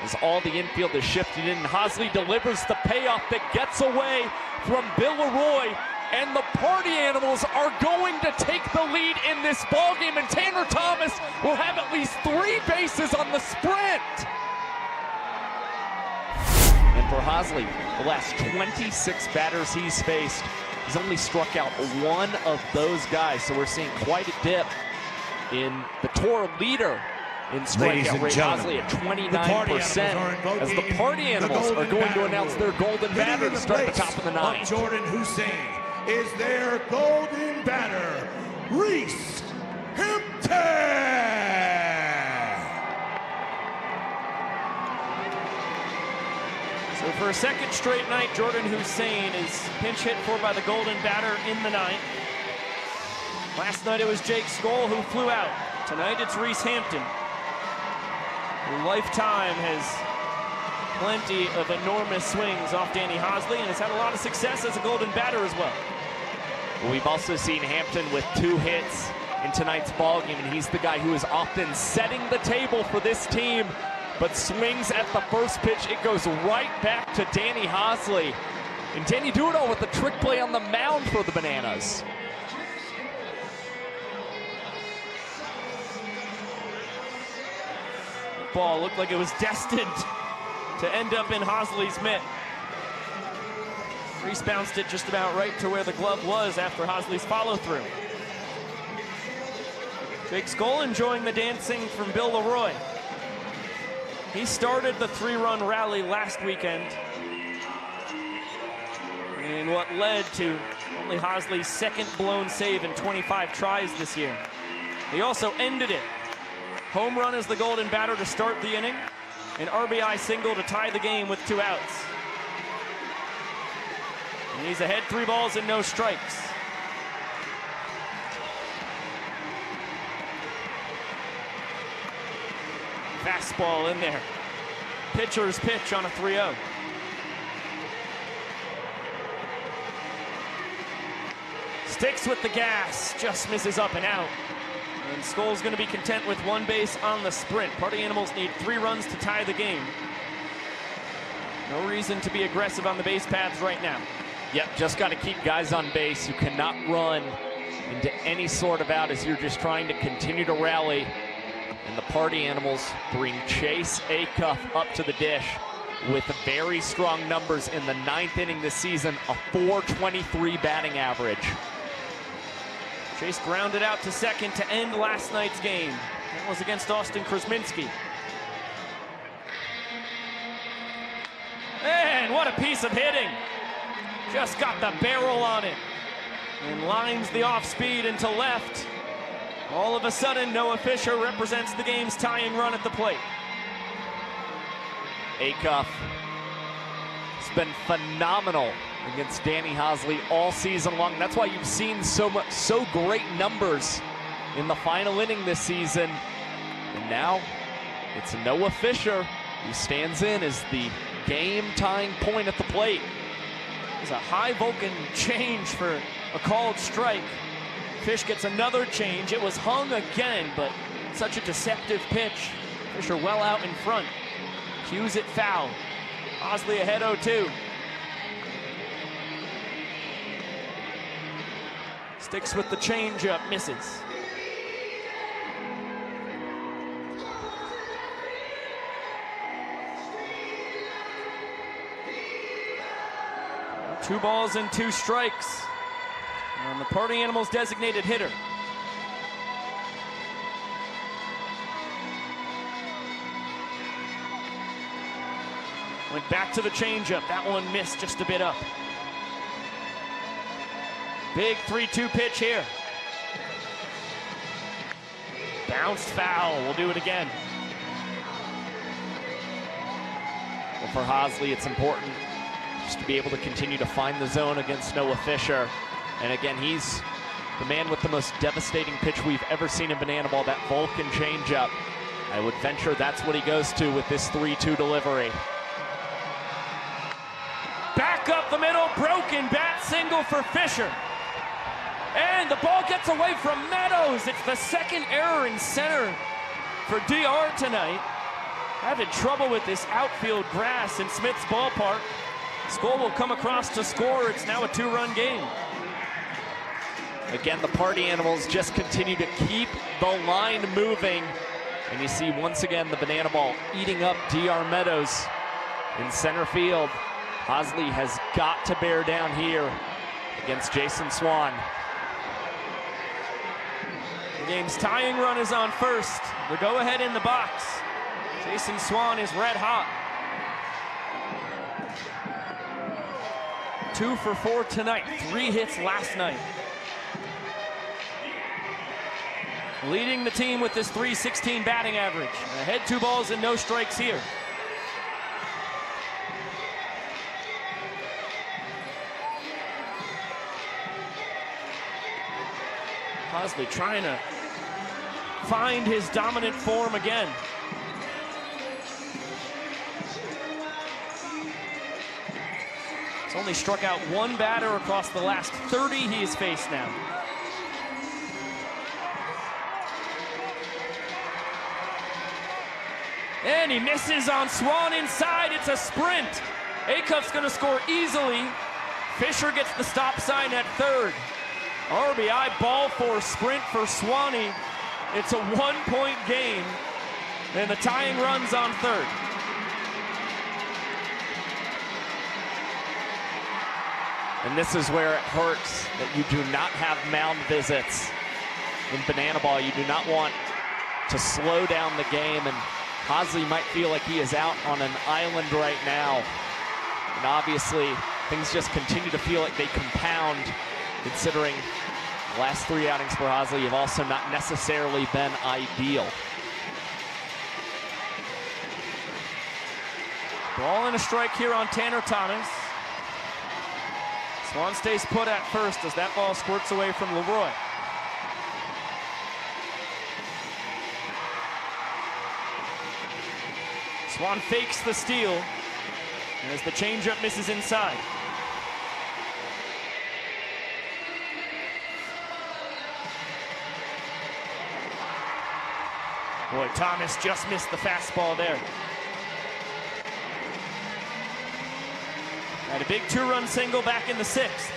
as all the infield is shifted in. Hosley delivers the payoff that gets away from Bill Leroy, and the Party Animals are going to take the lead in this ballgame, and Tanner Thomas will have at least 3 bases on the sprint. And for Hosley, the last 26 batters he's faced, he's only struck out 1 of those guys, so we're seeing quite a dip in the Toro leader in strikeout rate. Hosley at 29%, as the Party Animals are going to announce their golden batter to start the top of the 9th. Jordan Hussein is their golden batter, Reese Hampton. So for a second straight night, Jordan Hussein is pinch hit for by the golden batter in the 9th. Last night it was Jake Skoll who flew out. Tonight it's Reese Hampton, who lifetime has plenty of enormous swings off Danny Hosley and has had a lot of success as a golden batter as well. We've also seen Hampton with 2 hits in tonight's ballgame, and he's the guy who is often setting the table for this team, but swings at the first pitch. It goes right back to Danny Hosley. And Danny do it all with the trick play on the mound for the Bananas. Ball looked like it was destined to end up in Hosley's mitt. Reese bounced it just about right to where the glove was after Hosley's follow-through. Jake Skoll enjoying the dancing from Bill Leroy. He started the 3-run rally last weekend in what led to only Hosley's 2nd blown save in 25 tries this year. He also ended it. Home run as the golden batter to start the inning, an RBI single to tie the game with 2 outs. And he's ahead 3 balls and no strikes. Fastball in there. Pitcher's pitch on a 3-0. Sticks with the gas, just misses up and out. And Skoll's going to be content with 1 base on the sprint. Party Animals need 3 runs to tie the game. No reason to be aggressive on the base paths right now. Yep, just got to keep guys on base. You cannot run into any sort of out as you're just trying to continue to rally. And the Party Animals bring Chase Acuff up to the dish with very strong numbers in the 9th inning this season, a .423 batting average. Chase grounded out to second to end last night's game. That was against Austin Krasminski. And what a piece of hitting. Just got the barrel on it. And lines the off speed into left. All of a sudden, Noah Fisher represents the game's tying run at the plate. Acuff has been phenomenal against Danny Hosley all season long. That's why you've seen so great numbers in the final inning this season. And now it's Noah Fisher who stands in as the game-tying point at the plate. It's a high Vulcan change for a called strike. Fish gets another change. It was hung again, but such a deceptive pitch. Fisher well out in front. Cues it foul. Hosley ahead 0-2. Sticks with the changeup, misses. Two balls and 2 strikes on the Party Animals designated hitter. Went back to the changeup. That one missed just a bit up. Big 3-2 pitch here. Bounced foul. We'll do it again. Well, for Hosley, it's important just to be able to continue to find the zone against Noah Fisher. And again, he's the man with the most devastating pitch we've ever seen in bananaball, that Vulcan changeup. I would venture that's what he goes to with this 3-2 delivery. Back up the middle, broken bat single for Fisher. And the ball gets away from Meadows. It's the 2nd error in center for DR tonight. Having trouble with this outfield grass in Smith's ballpark. Skoll will come across to score. It's now a 2-run game. Again, the party animals just continue to keep the line moving. And you see once again the banana ball eating up DR Meadows in center field. Hosley has got to bear down here against Jason Swan. The game's tying run is on first. The go-ahead in the box. Jason Swan is red hot. 2 for 4 tonight, 3 hits last night. Leading the team with this .316 batting average. Ahead 2 balls and no strikes here. Hosley trying to find his dominant form again. He's only struck out 1 batter across the last 30 he has faced now. And he misses on Swan inside. It's a sprint. Acuff's going to score easily. Fisher gets the stop sign at third. RBI ball for sprint for Swanee. It's a 1-point game. And the tying run's on third. And this is where it hurts that you do not have mound visits in banana ball. You do not want to slow down the game, and Hosley might feel like he is out on an island right now. And obviously, things just continue to feel like they compound, considering the last 3 outings for Hosley have also not necessarily been ideal. Ball and a strike here on Tanner Thomas. Swan stays put at first as that ball squirts away from Leroy. Swan fakes the steal as the changeup misses inside. Boy, Thomas just missed the fastball there. Had a big 2-run single back in the 6th.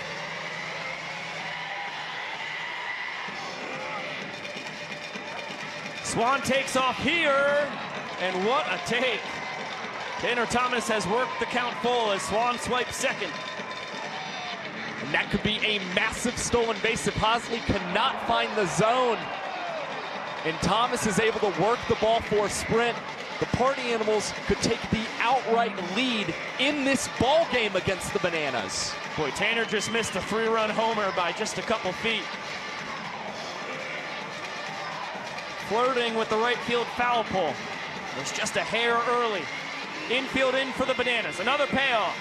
Swan takes off here, and what a take. Tanner Thomas has worked the count full as Swan swipes second. And that could be a massive stolen base if Hosley cannot find the zone. And Thomas is able to work the ball for a sprint. The party animals could take the outright lead in this ball game against the Bananas. Boy, Tanner just missed a 3-run homer by just a couple feet. Flirting with the right field foul pole. There's just a hair early. Infield in for the Bananas. Another payoff.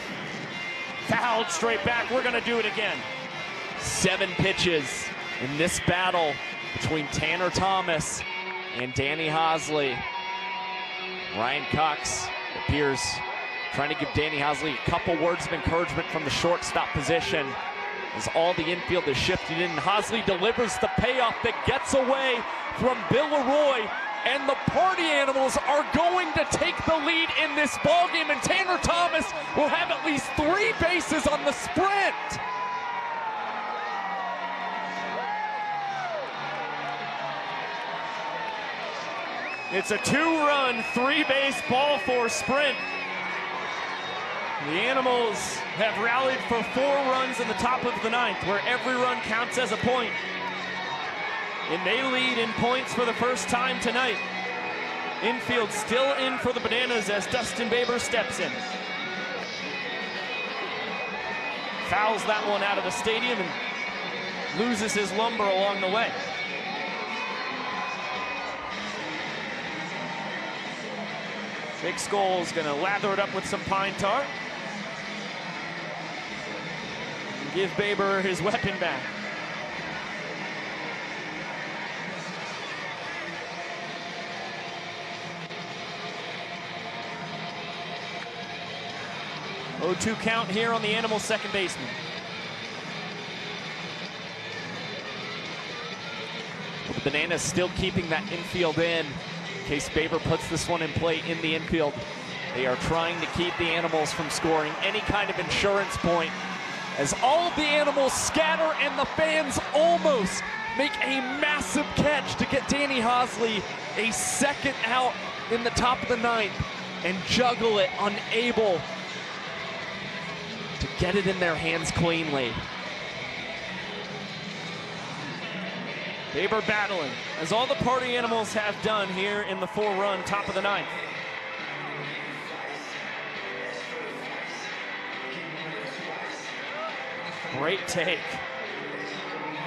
Fouled straight back. We're going to do it again. 7 pitches in this battle between Tanner Thomas and Danny Hosley. Ryan Cox appears trying to give Danny Hosley a couple words of encouragement from the shortstop position as all the infield is shifted in. Hosley delivers the payoff that gets away from Bill Leroy, and the party animals are going to take the lead in this ballgame, and Tanner Thomas will have at least 3 bases on the sprint. It's a 2-run, 3-base ball for sprint. The Animals have rallied for 4 runs in the top of the 9th, where every run counts as a point. And they lead in points for the first time tonight. Infield still in for the Bananas as Dustin Baber steps in. Fouls that one out of the stadium and loses his lumber along the way. Jake Skoll's gonna lather it up with some pine tar. And give Baber his weapon back. Oh, 0-2 count here on the Animals' second baseman. The Bananas still keeping that infield in. case Baber puts this one in play in the infield. They are trying to keep the animals from scoring any kind of insurance point, as all of the animals scatter and the fans almost make a massive catch to get Danny Hosley a second out in the top of the ninth and juggle it, unable to get it in their hands cleanly. Baber battling, as all the party animals have done here in the 4-run top of the ninth. Great take.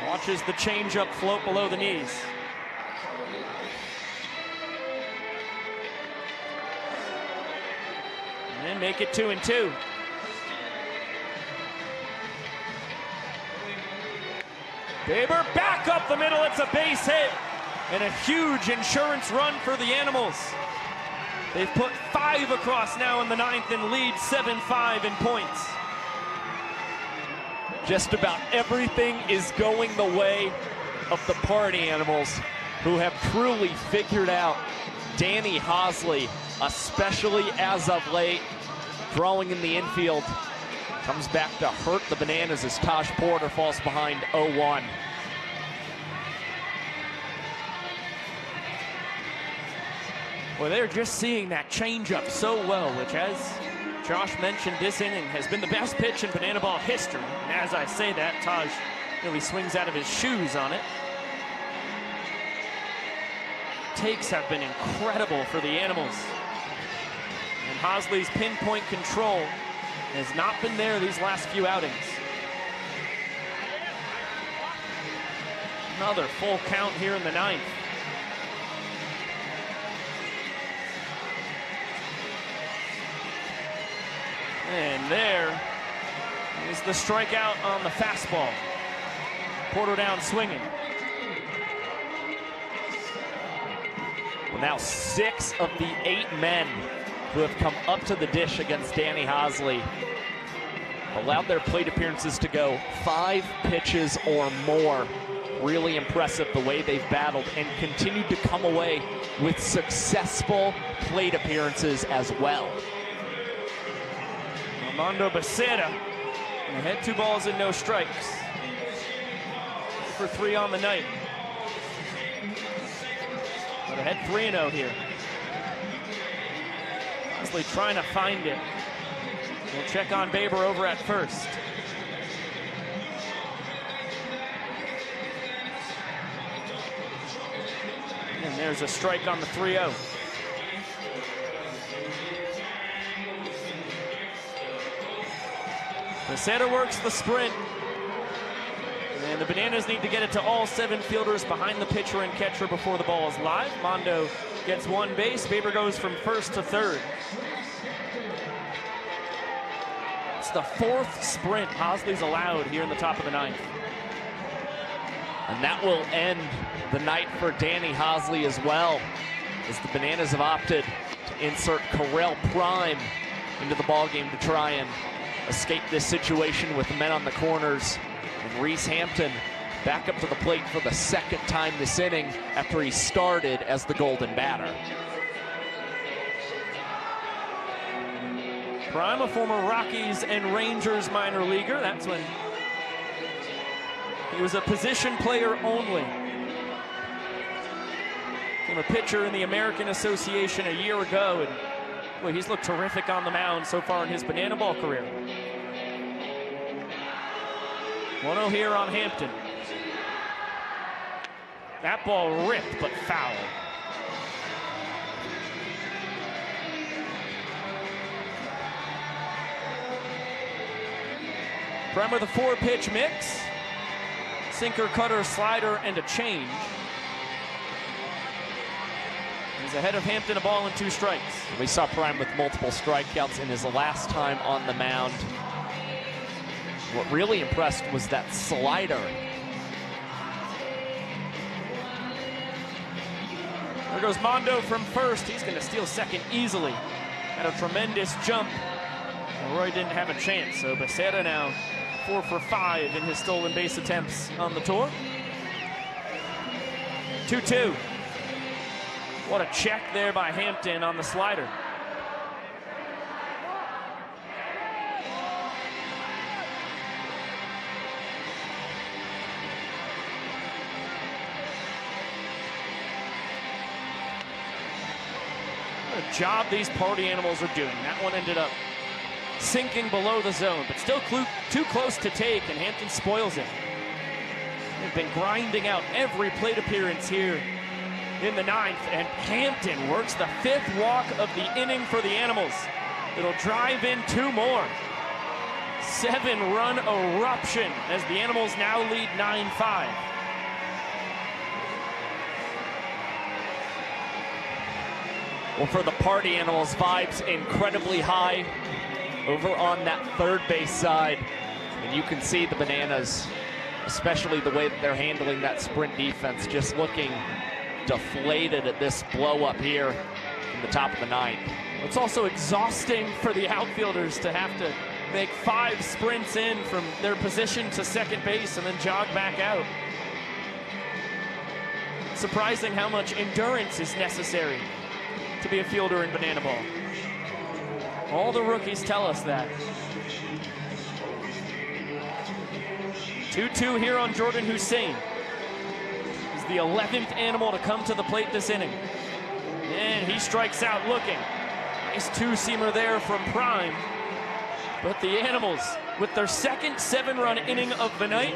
Watches the changeup float below the knees. And make it 2-2. Baber back up the middle, it's a base hit. And a huge insurance run for the animals. They've put 5 across now in the ninth and lead 7-5 in points. Just about everything is going the way of the party animals, who have truly figured out Danny Hosley, especially as of late, throwing in the infield. Comes back to hurt the Bananas as Taj Porter falls behind 0-1. Well, they're just seeing that changeup so well, which, as Josh mentioned, this inning has been the best pitch in bananaball history. And as I say that, Taj really swings out of his shoes on it. Takes have been incredible for the animals. And Hosley's pinpoint control has not been there these last few outings. Another full count here in the ninth. And there is the strikeout on the fastball. Porter down swinging. Well, now 6 of the 8 men who have come up to the dish against Danny Hosley allowed their plate appearances to go 5 pitches or more. Really impressive the way they've battled and continued to come away with successful plate appearances as well. Armando Becerra had 2 balls and no strikes. For 3 on the night. But ahead 3-0 here. Hosley trying to find it. We'll check on Baber over at first. And there's a strike on the 3-0. Becerra works the sprint. And the Bananas need to get it to all 7 fielders behind the pitcher and catcher before the ball is live. Mondo gets 1 base. Baber goes from first to third. It's the 4th sprint Hosley's allowed here in the top of the ninth. And that will end the night for Danny Hosley as well, as the Bananas have opted to insert Correll Prime into the ballgame to try and escape this situation with the men on the corners. And Reese Hampton back up to the plate for the 2nd time this inning after he started as the golden batter. Prime, a former Rockies and Rangers minor leaguer. That's when he was a position player only. Became a pitcher in the American Association a year ago, and boy, he's looked terrific on the mound so far in his bananaball career. 1-0 here on Hampton. That ball ripped, but foul. Prime with a 4-pitch mix. Sinker, cutter, slider, and a change. He's ahead of Hampton, a ball and 2 strikes. We saw Prime with multiple strikeouts in his last time on the mound. What really impressed was that slider. There goes Mondo from first. He's going to steal second easily. Had a tremendous jump. And Roy didn't have a chance, so Becerra now 4 for 5 in his stolen base attempts on the tour. 2-2. What a check there by Hampton on the slider. What a job these party animals are doing. That one ended up sinking below the zone, but still too close to take, and Hampton spoils it. They've been grinding out every plate appearance here in the 9th, and Hampton works the 5th walk of the inning for the Animals. It'll drive in 2 more. 7-run eruption as the Animals now lead 9-5. Well, for the party animals, vibes incredibly high over on that third base side. And you can see the Bananas, especially the way that they're handling that sprint defense, just looking deflated at this blow up here in the top of the 9th. It's also exhausting for the outfielders to have to make 5 sprints in from their position to second base and then jog back out. Surprising how much endurance is necessary to be a fielder in banana ball. All the rookies tell us that. 2-2 here on Jordan Hussein. He's the 11th animal to come to the plate this inning. And he strikes out looking. Nice 2-seamer there from Prime. But the Animals, with their second 7-run inning of the night,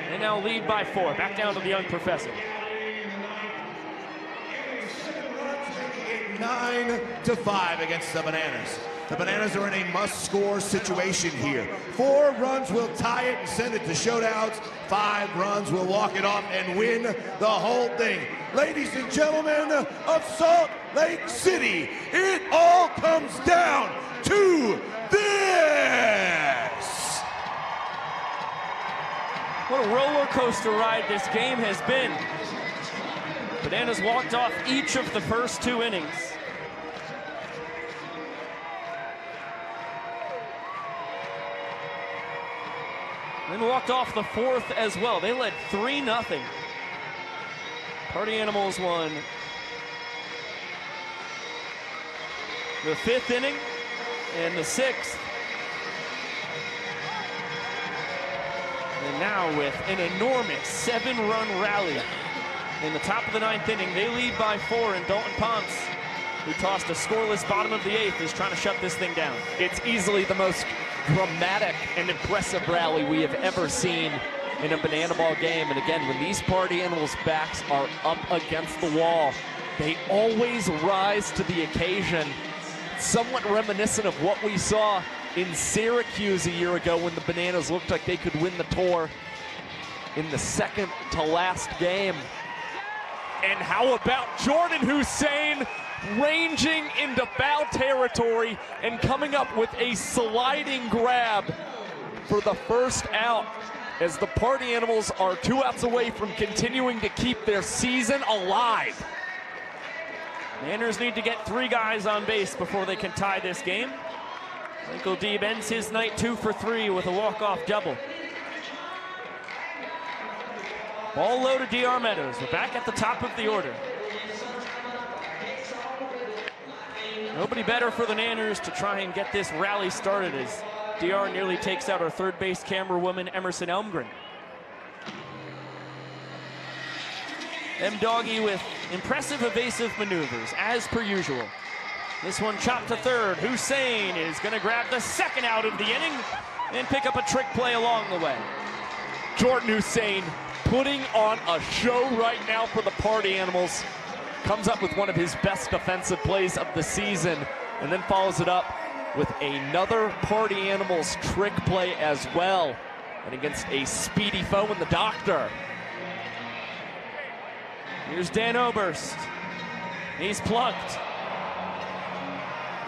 they now lead by 4. Back down to the young professor. 9-5 against the Bananas. The Bananas are in a must-score situation here. 4 runs will tie it and send it to showdowns. 5 runs will walk it off and win the whole thing. Ladies and gentlemen of Salt Lake City, it all comes down to this. What a roller coaster ride this game has been. Bananas walked off each of the first 2 innings. Then walked off the 4th as well. They led 3-0. Party Animals won the 5th inning and the 6th. And now with an enormous 7-run rally in the top of the 9th inning, they lead by 4, and Dalton Ponce, who tossed a scoreless bottom of the 8th, is trying to shut this thing down. It's easily the most dramatic and impressive rally we have ever seen in a banana ball game. And again, when these party animals' backs are up against the wall, they always rise to the occasion. Somewhat reminiscent of what we saw in Syracuse a year ago when the Bananas looked like they could win the tour in the second to last game. And how about Jordan Hussein ranging into foul territory and coming up with a sliding grab for the first out, as the party animals are 2 outs away from continuing to keep their season alive. Nanners need to get 3 guys on base before they can tie this game. Michael Deeb ends his night 2 for 3 with a walk-off double. Ball low to DR Meadows. We're back at the top of the order. Nobody better for the Nanners to try and get this rally started, as DR nearly takes out our third base camera woman, Emerson Elmgren. M-Doggy with impressive evasive maneuvers, as per usual. This one chopped to third. Hussein is going to grab the 2nd out of the inning and pick up a trick play along the way. Jordan Hussein putting on a show right now for the party animals. Comes up with one of his best defensive plays of the season, and then follows it up with another party animals trick play as well, and against a speedy foe in the Doctor. Here's Dan Oberst. He's plucked,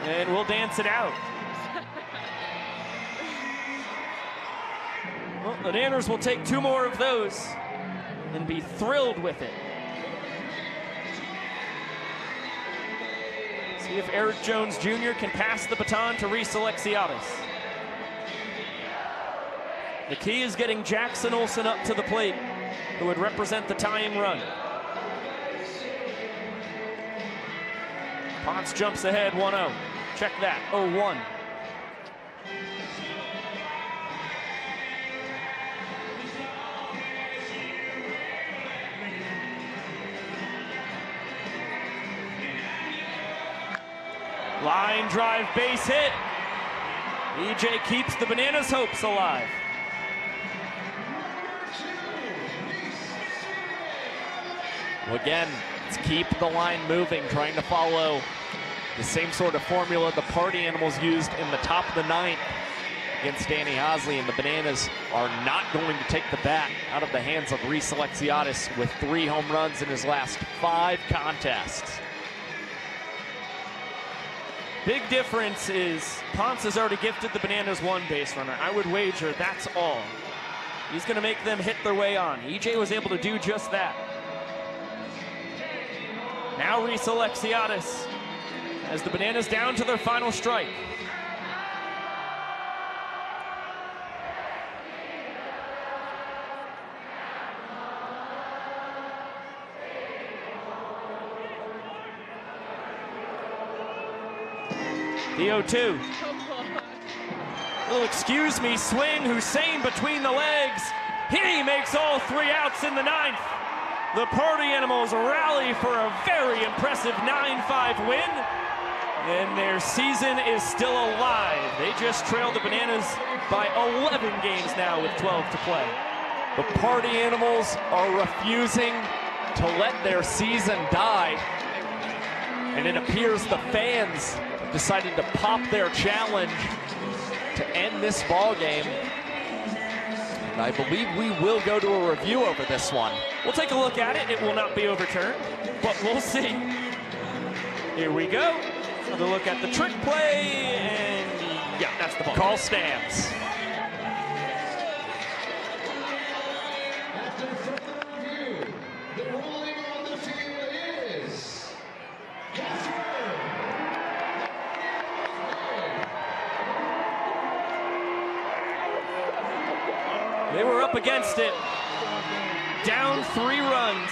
and we'll dance it out. Well, the Nanners will take 2 more of those and be thrilled with it. See if Eric Jones Jr. can pass the baton to Reese Alexiadis. The key is getting Jackson Olsen up to the plate, who would represent the tying run. Ponce jumps ahead 1-0. Check that, 0-1. Line drive base hit. EJ keeps the Bananas' hopes alive. Well, again, let's keep the line moving, trying to follow the same sort of formula the Party Animals used in the top of the ninth against Danny Hosley, and the Bananas are not going to take the bat out of the hands of Reese Alexiadis with 3 home runs in his last 5 contests. Big difference is Ponce has already gifted the Bananas 1 base runner. I would wager that's all. He's going to make them hit their way on. EJ was able to do just that. Now Reese Alexiadis as the Bananas down to their final strike. The 0-2. Little excuse me swing, Hussein between the legs. He makes all 3 outs in the 9th. The Party Animals rally for a very impressive 9-5 win, and their season is still alive. They just trailed the Bananas by 11 games now with 12 to play. The Party Animals are refusing to let their season die, and it appears the fans decided to pop their challenge to end this ball game. And I believe we will go to a review over this one. We'll take a look at it. It will not be overturned, but we'll see. Here we go. Another look at the trick play, and yeah, that's the ball. Call stands. They were up against it, down 3 runs,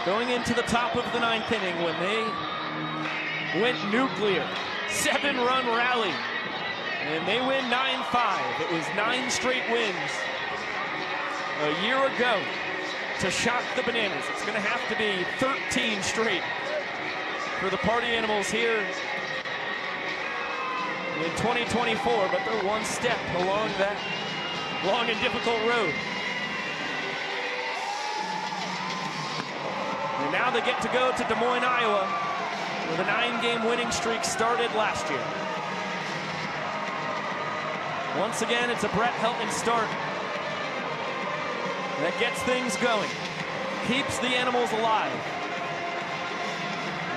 going into the top of the 9th inning when they went nuclear. 7-run rally, and they win 9-5. It was 9 straight wins a year ago to shock the Bananas. It's going to have to be 13 straight for the Party Animals here in 2024, but they're one step along that long and difficult road. And now they get to go to Des Moines, Iowa, where the 9-game winning streak started last year. Once again, it's a Brett Helton start that gets things going, keeps the Animals alive.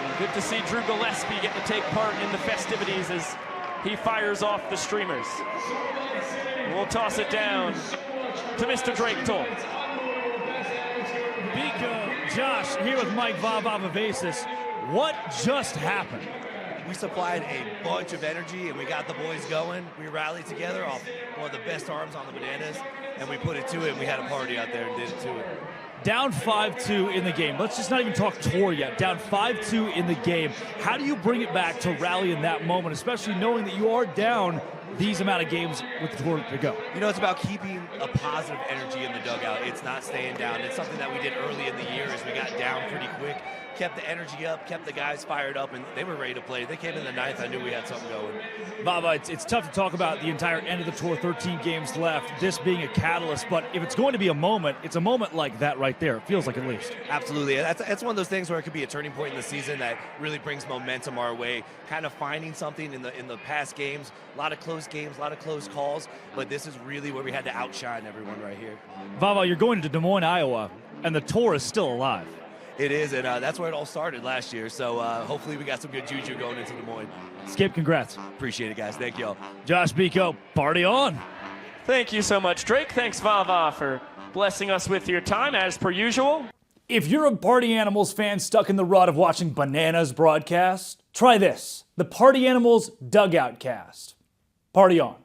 And good to see Drew Gillespie get to take part in the festivities as he fires off the streamers. We'll toss it down to Mr. Drake Toll. Biko, Josh, here with Mike Vavasis. What just happened? We supplied a bunch of energy and we got the boys going. We rallied together off one of the best arms on the Bananas, and we put it to it, and we had a party out there and did it to it. Down 5-2 in the game. Let's just not even talk tour yet. Down 5-2 in the game. How do you bring it back to rally in that moment, especially knowing that you are down these amount of games with the tour to go? You know, it's about keeping a positive energy in the dugout. It's not staying down. It's something that we did early in the year as we got down pretty quick, kept the energy up, kept the guys fired up, and they were ready to play. They came in the 9th. I knew we had something going. Baba, it's tough to talk about the entire end of the tour, 13 games left, this being a catalyst, but if it's going to be a moment, it's a moment like that right there. It feels like at least. Absolutely. That's one of those things where it could be a turning point in the season that really brings momentum our way, kind of finding something in the past games. A lot of close games, a lot of close calls, but this is really where we had to outshine everyone right here. Vava, you're going to Des Moines, Iowa, and the tour is still alive. It is, and that's where it all started last year, so hopefully we got some good juju going into Des Moines. Skip, congrats. Appreciate it, guys. Thank y'all. Josh Biko, party on. Thank you so much, Drake. Thanks, Vava, for blessing us with your time, as per usual. If you're a Party Animals fan stuck in the rut of watching Bananas broadcast, try this, the Party Animals Dugout Cast. Party on.